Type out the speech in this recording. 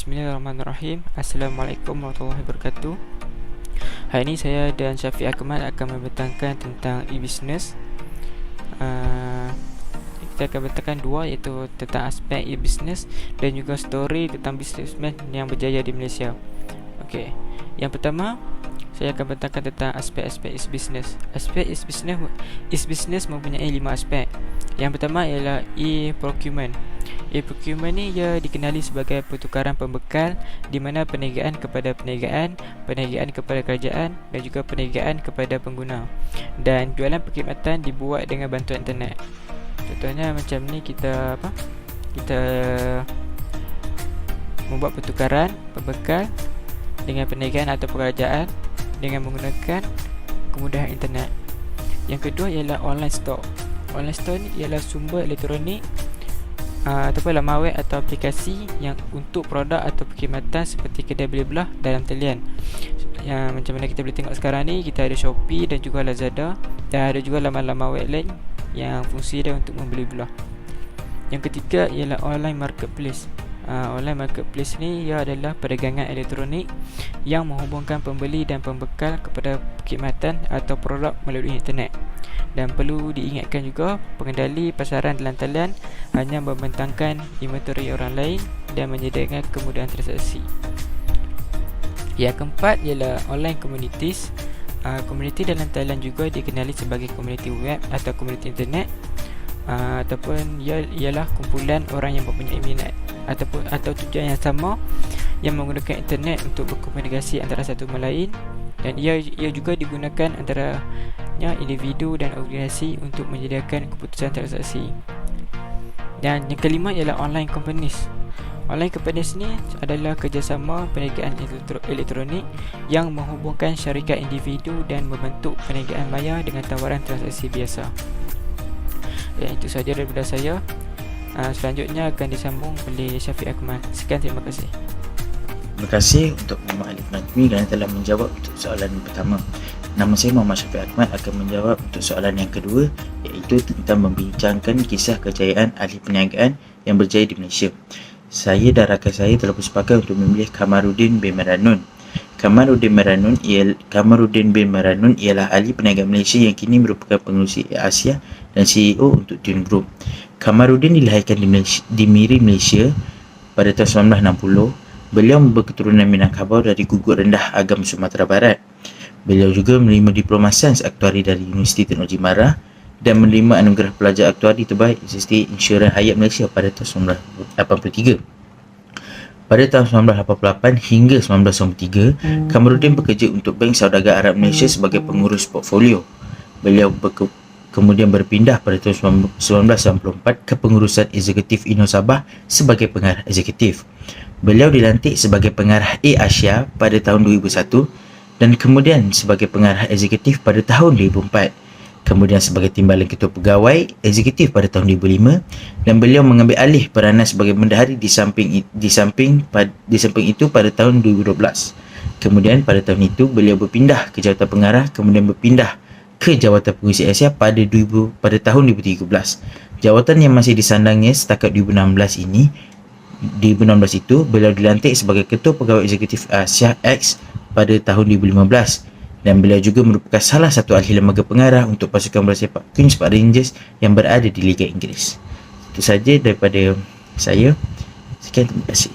Bismillahirrahmanirrahim. Assalamualaikum warahmatullahi wabarakatuh. Hari ini saya dan Syafiq Akmal akan membentangkan tentang e-business. Kita akan bentangkan dua, iaitu tentang aspek e-business dan juga story tentang businessman yang berjaya di Malaysia. Okey. Yang pertama, saya akan bentangkan tentang aspek-aspek e-business. Aspek e-business mempunyai 5 aspek. Yang pertama ialah e-procurement. E-procurement ni ia dikenali sebagai pertukaran pembekal, di mana perniagaan kepada perniagaan, perniagaan kepada kerajaan dan juga perniagaan kepada pengguna. Dan jualan perkhidmatan dibuat dengan bantuan internet. Contohnya macam ni, kita membuat pertukaran pembekal dengan perniagaan atau kerajaan dengan menggunakan kemudahan internet. Yang kedua ialah online store. Online store ni ialah sumber elektronik ataupun laman web atau aplikasi yang untuk produk atau perkhidmatan seperti kedai beli belah dalam talian. Yang macam mana kita boleh tengok sekarang ni, kita ada Shopee dan juga Lazada, dan ada juga laman-laman web lain yang fungsi dia untuk membeli belah. Yang ketiga ialah online marketplace. Online marketplace ni ia adalah perdagangan elektronik yang menghubungkan pembeli dan pembekal kepada perkhidmatan atau produk melalui internet. Dan perlu diingatkan juga, pengendali pasaran dalam talian hanya membentangkan inventory orang lain dan menyediakan kemudahan transaksi. Yang keempat ialah online communities. Komuniti dalam talian juga dikenali sebagai komuniti web atau komuniti internet, ataupun ialah kumpulan orang yang mempunyai minat atau tujuan yang sama yang menggunakan internet untuk berkomunikasi antara satu sama lain, dan ia juga digunakan antaranya individu dan organisasi untuk menyediakan keputusan transaksi. Dan yang kelima ialah online companies. Online companies ni adalah kerjasama perniagaan elektronik yang menghubungkan syarikat individu dan membentuk perniagaan maya dengan tawaran transaksi biasa. Dan itu sahaja daripada saya. Selanjutnya akan disambung oleh Syafiq Akmal. Sekian, terima kasih. Terima kasih untuk Muhammad Alif Najmi kerana telah menjawab untuk soalan pertama. Nama saya Muhammad Syafiq Akmal akan menjawab untuk soalan yang kedua, iaitu tentang membincangkan kisah kejayaan ahli perniagaan yang berjaya di Malaysia. Saya dan rakan saya telah bersepakat untuk memilih Kamaruddin bin Maranun. Kamaruddin bin Maranun ialah ahli perniagaan Malaysia yang kini merupakan pengurusi Asia dan CEO untuk Tune Group. Kamaruddin dilahirkan di Miri, Malaysia pada tahun 1960. Beliau berketurunan Minangkabau dari gugur rendah Agam, Sumatera Barat. Beliau juga menerima diploma sains aktuari dari Universiti Teknologi Mara dan menerima anugerah pelajar aktuari terbaik Institut Insurans Hayat Malaysia pada tahun 1983. Pada tahun 1988 hingga 1993, Kamaruddin bekerja untuk Bank Saudagar Arab Malaysia sebagai pengurus portfolio. Beliau kemudian berpindah pada tahun 1994 ke pengurusan eksekutif Inno Sabah sebagai pengarah eksekutif. Beliau dilantik sebagai pengarah Asia pada tahun 2001 dan kemudian sebagai pengarah eksekutif pada tahun 2004. Kemudian sebagai timbalan ketua pegawai eksekutif pada tahun 2005, dan beliau mengambil alih peranan sebagai bendahari di samping itu pada tahun 2012. Kemudian pada tahun itu beliau berpindah ke jawatan pengarah, kemudian berpindah ke jawatan pengurusi Asia pada tahun 2013. Jawatan yang masih disandangnya setakat 2016 itu beliau dilantik sebagai ketua pegawai eksekutif Asia X pada tahun 2015. Dan beliau juga merupakan salah satu ahli lembaga pengarah untuk pasukan bola sepak Queen's Park Rangers yang berada di Liga Inggeris. Itu saja daripada saya. Sekian, terima kasih.